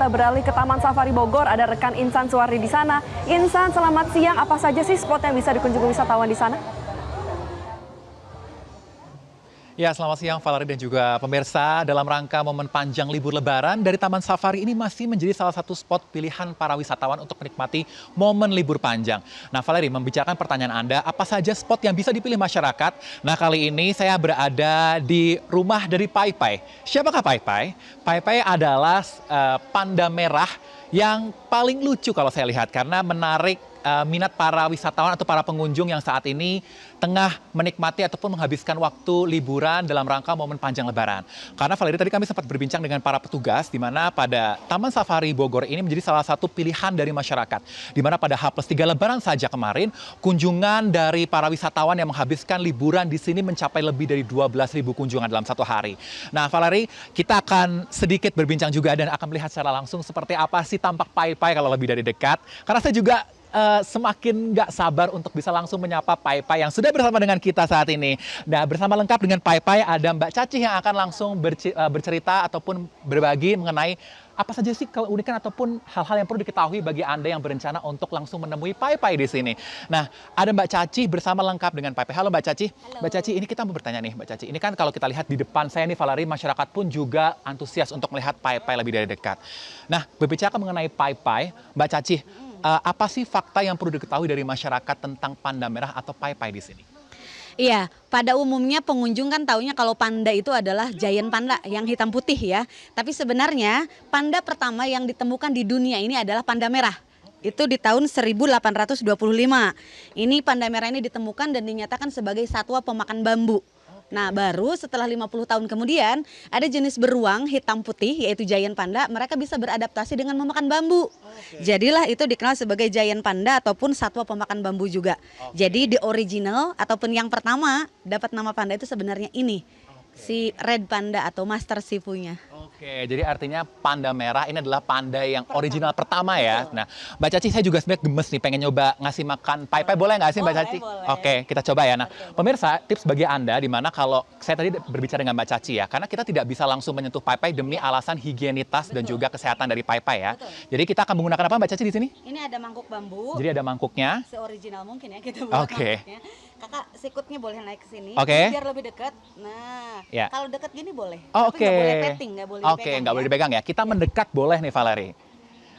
kita beralih ke Taman Safari Bogor. Ada rekan Insan Suwardi di sana. Insan, selamat siang. Apa saja sih spot yang bisa dikunjungi wisatawan di sana? Ya, selamat siang Valerie dan juga pemirsa. Dalam rangka momen panjang libur Lebaran, dari Taman Safari ini masih menjadi salah satu spot pilihan para wisatawan untuk menikmati momen libur panjang. Nah, Valerie, membicarakan pertanyaan Anda, apa saja spot yang bisa dipilih masyarakat? Nah, kali ini saya berada di rumah dari Pai Pai. Siapakah Pai Pai? Pai Pai adalah panda merah yang paling lucu kalau saya lihat karena menarik minat para wisatawan atau para pengunjung yang saat ini tengah menikmati ataupun menghabiskan waktu liburan dalam rangka momen panjang Lebaran. Karena Valerie, tadi kami sempat berbincang dengan para petugas di mana pada Taman Safari Bogor ini menjadi salah satu pilihan dari masyarakat. Di mana pada H+3 Lebaran saja kemarin, kunjungan dari para wisatawan yang menghabiskan liburan di sini mencapai lebih dari 12.000 kunjungan dalam satu hari. Nah, Valerie, kita akan sedikit berbincang juga dan akan melihat secara langsung seperti apa sih tampak Pai Pai kalau lebih dari dekat. Karena saya juga semakin nggak sabar untuk bisa langsung menyapa Pai Pai yang sudah bersama dengan kita saat ini. Nah, bersama lengkap dengan Pai Pai ada Mbak Caci yang akan langsung bercerita ataupun berbagi mengenai apa saja sih keunikan ataupun hal-hal yang perlu diketahui bagi Anda yang berencana untuk langsung menemui Pai Pai di sini. Nah, ada Mbak Caci bersama lengkap dengan Pai Pai. Halo Mbak Caci. Halo. Mbak Caci, ini kita mau bertanya nih Mbak Caci. Ini kan kalau kita lihat di depan saya nih Valerie, masyarakat pun juga antusias untuk melihat Pai Pai lebih dari dekat. Nah, berbicara mengenai Pai Pai, Mbak Caci, apa sih fakta yang perlu diketahui dari masyarakat tentang panda merah atau Pai Pai di sini? Iya, pada umumnya pengunjung kan taunya kalau panda itu adalah giant panda yang hitam putih ya. Tapi sebenarnya panda pertama yang ditemukan di dunia ini adalah panda merah. Itu di tahun 1825. Ini panda merah ini ditemukan dan dinyatakan sebagai satwa pemakan bambu. Nah, baru setelah 50 tahun kemudian ada jenis beruang hitam putih yaitu giant panda, mereka bisa beradaptasi dengan memakan bambu. Jadilah itu dikenal sebagai giant panda ataupun satwa pemakan bambu juga. Jadi the original ataupun yang pertama dapat nama panda itu sebenarnya ini. Si red panda atau master sifunya. Oke, jadi artinya panda merah ini adalah panda yang original pertama ya. Nah, Mbak Caci, saya juga sebenarnya gemes nih pengen nyoba ngasih makan Pai Pai, boleh nggak sih Mbak Caci? Boleh. Oke, kita coba ya. Nah, pemirsa, tips bagi Anda di mana kalau saya tadi berbicara dengan Mbak Caci ya, karena kita tidak bisa langsung menyentuh Pai Pai demi alasan higienitas dan juga kesehatan dari Pai Pai ya. Betul. Jadi kita akan menggunakan apa Mbak Caci di sini? Ini ada mangkuk bambu. Jadi ada mangkuknya. Seoriginal mungkin ya kita buat Oke. mangkuknya. Kakak sikutnya boleh naik ke sini Oke. biar lebih dekat. Nah, Ya. kalau dekat gini boleh. Oh, Tapi nggak boleh oke. petting, nggak boleh Oke, dipegang. nggak boleh dipegang ya. Kita mendekat boleh nih Valerie.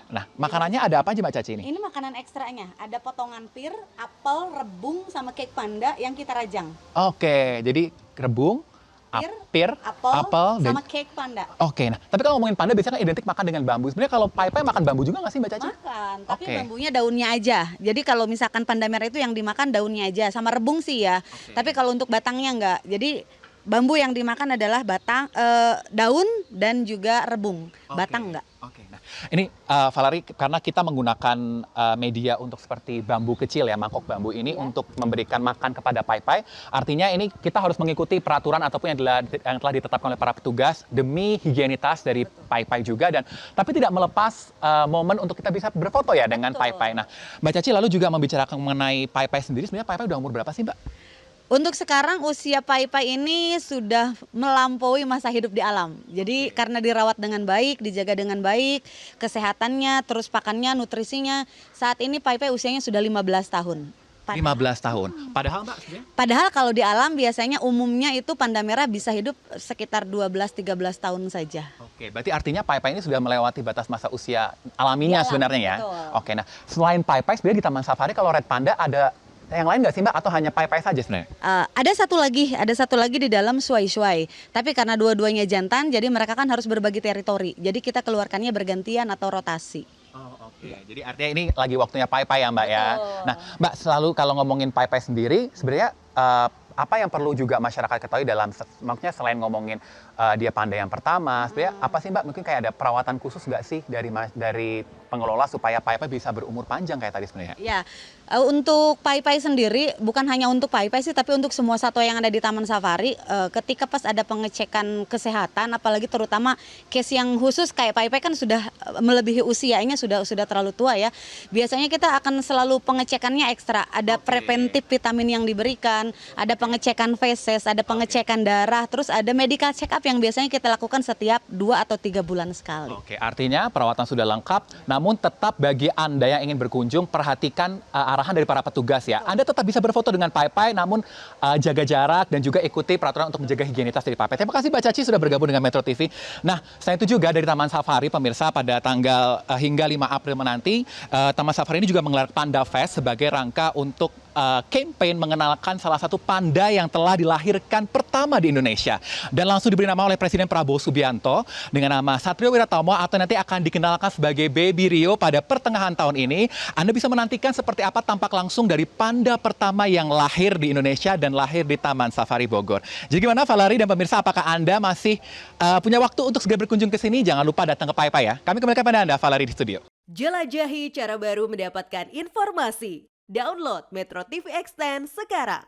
Nah, makanannya ada apa aja Mbak Caci ini? Ini makanan ekstranya. Ada potongan pir, apel, rebung, sama cake panda yang kita rajang. Oke, jadi rebung, pir, apel, dan sama cake panda. oke, nah tapi kalau ngomongin panda biasanya kan identik makan dengan bambu. Sebenarnya kalau Pai Pai makan bambu juga nggak sih Mbak Caci? Makan, tapi Oke. bambunya daunnya aja. Jadi kalau misalkan panda merah itu yang dimakan daunnya aja, sama rebung sih ya. Oke. Tapi kalau untuk batangnya enggak. Jadi bambu yang dimakan adalah batang, daun dan juga rebung. Batang enggak. Oke, nah ini Valerie, karena kita menggunakan media untuk seperti bambu kecil ya, mangkok bambu ini untuk memberikan makan kepada Pai Pai. Artinya ini kita harus mengikuti peraturan ataupun yang telah ditetapkan oleh para petugas demi higienitas dari Pai Pai juga, dan tapi tidak melepas momen untuk kita bisa berfoto ya dengan Pai Pai. Nah, Mbak Caci lalu juga membicarakan mengenai Pai Pai sendiri. Sebenarnya Pai Pai udah umur berapa sih Mbak? Untuk sekarang usia Pai Pai ini sudah melampaui masa hidup di alam. Jadi karena dirawat dengan baik, dijaga dengan baik, kesehatannya, terus pakannya, nutrisinya. Saat ini Pai Pai usianya sudah 15 tahun. 15 tahun. Padahal Mbak sebenarnya? Padahal kalau di alam biasanya umumnya itu panda merah bisa hidup sekitar 12-13 tahun saja. Oke, berarti artinya Pai Pai ini sudah melewati batas masa usia alaminya Iya, sebenarnya ya? betul. Oke, nah selain Pai Pai sebenarnya di Taman Safari kalau Red Panda ada yang lain nggak sih Mbak? Atau hanya Pai Pai saja sebenarnya? Ada satu lagi di dalam suai-suai. Tapi karena dua-duanya jantan, jadi mereka kan harus berbagi teritori. Jadi kita keluarkannya bergantian atau rotasi. Oh, oke. Jadi artinya ini lagi waktunya Pai Pai ya Mbak ya? Betul. Nah Mbak, selalu kalau ngomongin Pai Pai sendiri, sebenarnya apa yang perlu juga masyarakat ketahui dalam, maksudnya selain ngomongin dia panda yang pertama, sebenarnya apa sih Mbak? Mungkin kayak ada perawatan khusus nggak sih dari pengelola supaya Pai Pai bisa berumur panjang kayak tadi sebenarnya? Ya, untuk Pai Pai sendiri bukan hanya untuk Pai Pai sih, tapi untuk semua satwa yang ada di Taman Safari, ketika pas ada pengecekan kesehatan, apalagi terutama case yang khusus kayak Pai Pai kan sudah melebihi usianya, sudah terlalu tua ya. Biasanya kita akan selalu pengecekannya ekstra, ada preventif vitamin yang diberikan, ada pengecekan feses, ada pengecekan darah, terus ada medical check up yang biasanya kita lakukan setiap 2 atau 3 bulan sekali. Oke, artinya perawatan sudah lengkap, namun tetap bagi Anda yang ingin berkunjung, perhatikan arahan dari para petugas ya. Anda tetap bisa berfoto dengan pai-pai, namun jaga jarak dan juga ikuti peraturan untuk menjaga higienitas dari pai-pai. Terima kasih Mbak Caci sudah bergabung dengan Metro TV. Nah, selain itu juga dari Taman Safari, pemirsa, pada tanggal hingga 5 April menanti, Taman Safari ini juga menggelar Panda Fest sebagai rangka untuk campaign mengenalkan salah satu panda yang telah dilahirkan pertama di Indonesia. Dan langsung diberi nama oleh Presiden Prabowo Subianto dengan nama Satrio Wiratomo atau nanti akan dikenalkan sebagai Baby Rio pada pertengahan tahun ini. Anda bisa menantikan seperti apa tampak langsung dari panda pertama yang lahir di Indonesia dan lahir di Taman Safari Bogor. Jadi gimana Valeri dan pemirsa, apakah Anda masih punya waktu untuk segera berkunjung ke sini? Jangan lupa datang ke Pai-Pai ya. Kami kembalikan pada Anda, Valeri di studio. Jelajahi cara baru mendapatkan informasi. Download Metro TV Extend sekarang.